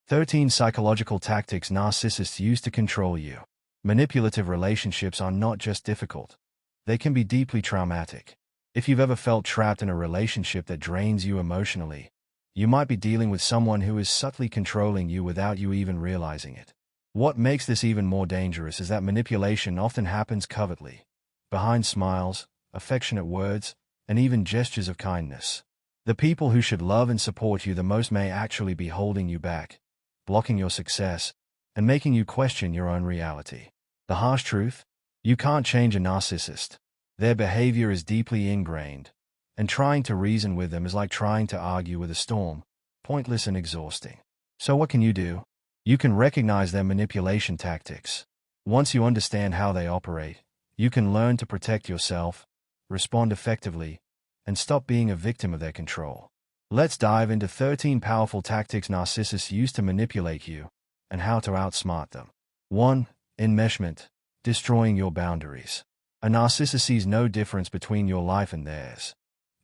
13 Psychological tactics narcissists use to control you. Manipulative relationships are not just difficult. They can be deeply traumatic. If you've ever felt trapped in a relationship that drains you emotionally, you might be dealing with someone who is subtly controlling you without you even realizing it. What makes this even more dangerous is that manipulation often happens covertly, behind smiles, affectionate words, and even gestures of kindness. The people who should love and support you the most may actually be holding you back, blocking your success, and making you question your own reality. The harsh truth? You can't change a narcissist. Their behavior is deeply ingrained, and trying to reason with them is like trying to argue with a storm, pointless and exhausting. So what can you do? You can recognize their manipulation tactics. Once you understand how they operate, you can learn to protect yourself, respond effectively, and stop being a victim of their control. Let's dive into 13 powerful tactics narcissists use to manipulate you, and how to outsmart them. 1. Enmeshment, destroying your boundaries. A narcissist sees no difference between your life and theirs.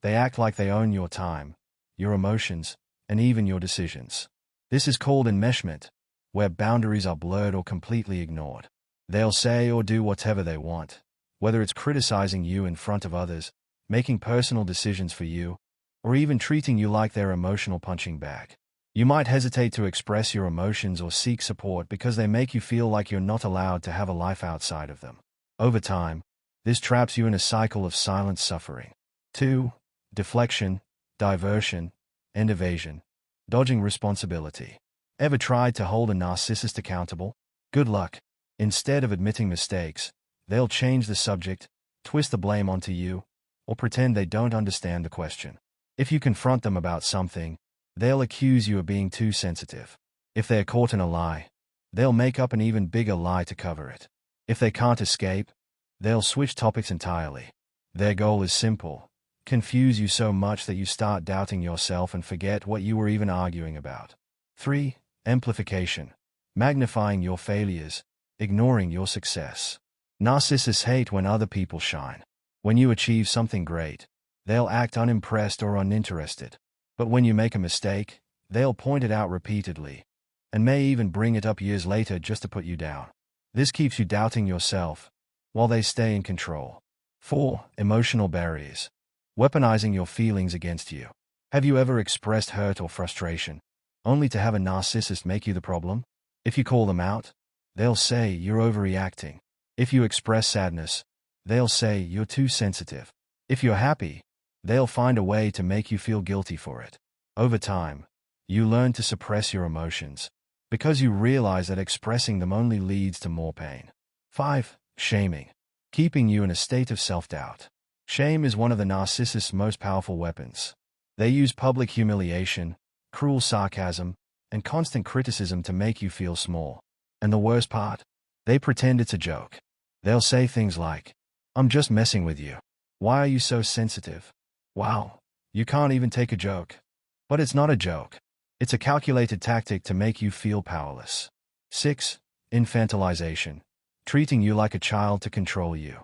They act like they own your time, your emotions, and even your decisions. This is called enmeshment, where boundaries are blurred or completely ignored. They'll say or do whatever they want, whether it's criticizing you in front of others, making personal decisions for you, or even treating you like their emotional punching bag. You might hesitate to express your emotions or seek support because they make you feel like you're not allowed to have a life outside of them. Over time, this traps you in a cycle of silent suffering. 2. Deflection, diversion, and evasion. Dodging responsibility. Ever tried to hold a narcissist accountable? Good luck. Instead of admitting mistakes, they'll change the subject, twist the blame onto you, or pretend they don't understand the question. If you confront them about something, they'll accuse you of being too sensitive. If they're caught in a lie, they'll make up an even bigger lie to cover it. If they can't escape, they'll switch topics entirely. Their goal is simple: confuse you so much that you start doubting yourself and forget what you were even arguing about. 3. Amplification, magnifying your failures, ignoring your success. Narcissists hate when other people shine. When you achieve something great, they'll act unimpressed or uninterested. But when you make a mistake, they'll point it out repeatedly, and may even bring it up years later just to put you down. This keeps you doubting yourself, while they stay in control. 4. Emotional barriers, weaponizing your feelings against you. Have you ever expressed hurt or frustration, only to have a narcissist make you the problem? If you call them out, they'll say you're overreacting. If you express sadness, they'll say you're too sensitive. If you're happy, they'll find a way to make you feel guilty for it. Over time, you learn to suppress your emotions, because you realize that expressing them only leads to more pain. 5. Shaming, keeping you in a state of self-doubt. Shame is one of the narcissist's most powerful weapons. They use public humiliation, cruel sarcasm, and constant criticism to make you feel small. And the worst part? They pretend it's a joke. They'll say things like, "I'm just messing with you. Why are you so sensitive?" Wow, you can't even take a joke. But it's not a joke. It's a calculated tactic to make you feel powerless. 6. Infantilization, treating you like a child to control you.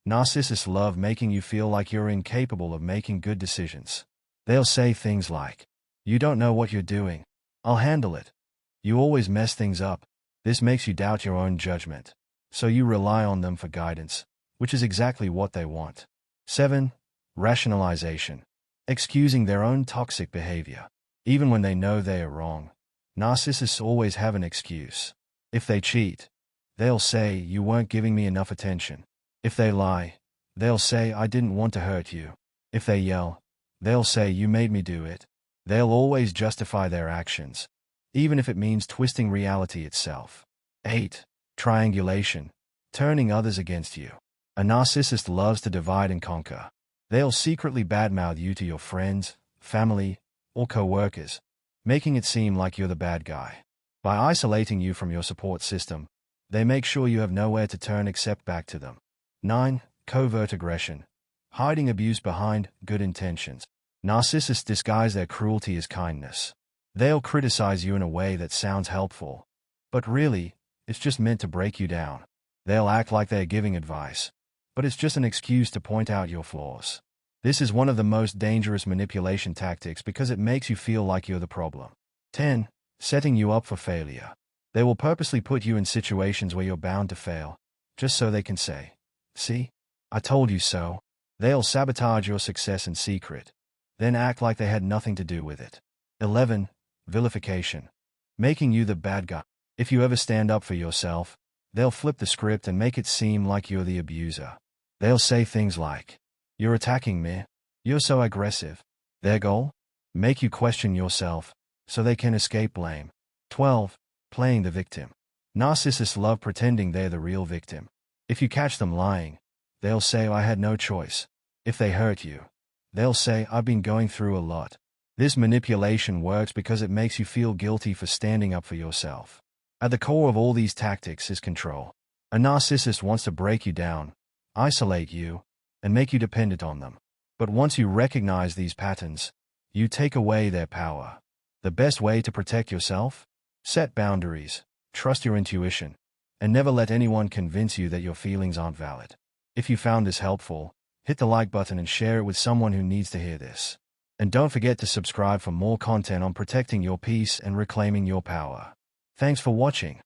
Narcissists love making you feel like you're incapable of making good decisions. They'll say things like, "You don't know what you're doing. I'll handle it. You always mess things up." This makes you doubt your own judgment, so you rely on them for guidance, which is exactly what they want. 7. Rationalization, excusing their own toxic behavior. Even when they know they are wrong, narcissists always have an excuse. If they cheat, they'll say, "You weren't giving me enough attention." If they lie, they'll say, "I didn't want to hurt you." If they yell, they'll say, "You made me do it." They'll always justify their actions, even if it means twisting reality itself. 8. Triangulation, turning others against you. A narcissist loves to divide and conquer. They'll secretly badmouth you to your friends, family, or co-workers, making it seem like you're the bad guy. By isolating you from your support system, they make sure you have nowhere to turn except back to them. 9. Covert aggression, hiding abuse behind good intentions. Narcissists disguise their cruelty as kindness. They'll criticize you in a way that sounds helpful, but really, it's just meant to break you down. They'll act like they're giving advice, but it's just an excuse to point out your flaws. This is one of the most dangerous manipulation tactics because it makes you feel like you're the problem. 10. setting you up for failure. They will purposely put you in situations where you're bound to fail, just so they can say, "See? I told you so." They'll sabotage your success in secret, then act like they had nothing to do with it. 11. Vilification. Making you the bad guy. If you ever stand up for yourself, they'll flip the script and make it seem like you're the abuser. They'll say things like, "You're attacking me. You're so aggressive." Their goal? Make you question yourself, so they can escape blame. 12. Playing the victim. Narcissists love pretending they're the real victim. If you catch them lying, they'll say, "I had no choice." If they hurt you, they'll say, "I've been going through a lot." This manipulation works because it makes you feel guilty for standing up for yourself. At the core of all these tactics is control. A narcissist wants to break you down, isolate you, and make you dependent on them. But once you recognize these patterns, you take away their power. The best way to protect yourself? Set boundaries, trust your intuition, and never let anyone convince you that your feelings aren't valid. If you found this helpful, hit the like button and share it with someone who needs to hear this. And don't forget to subscribe for more content on protecting your peace and reclaiming your power. Thanks for watching.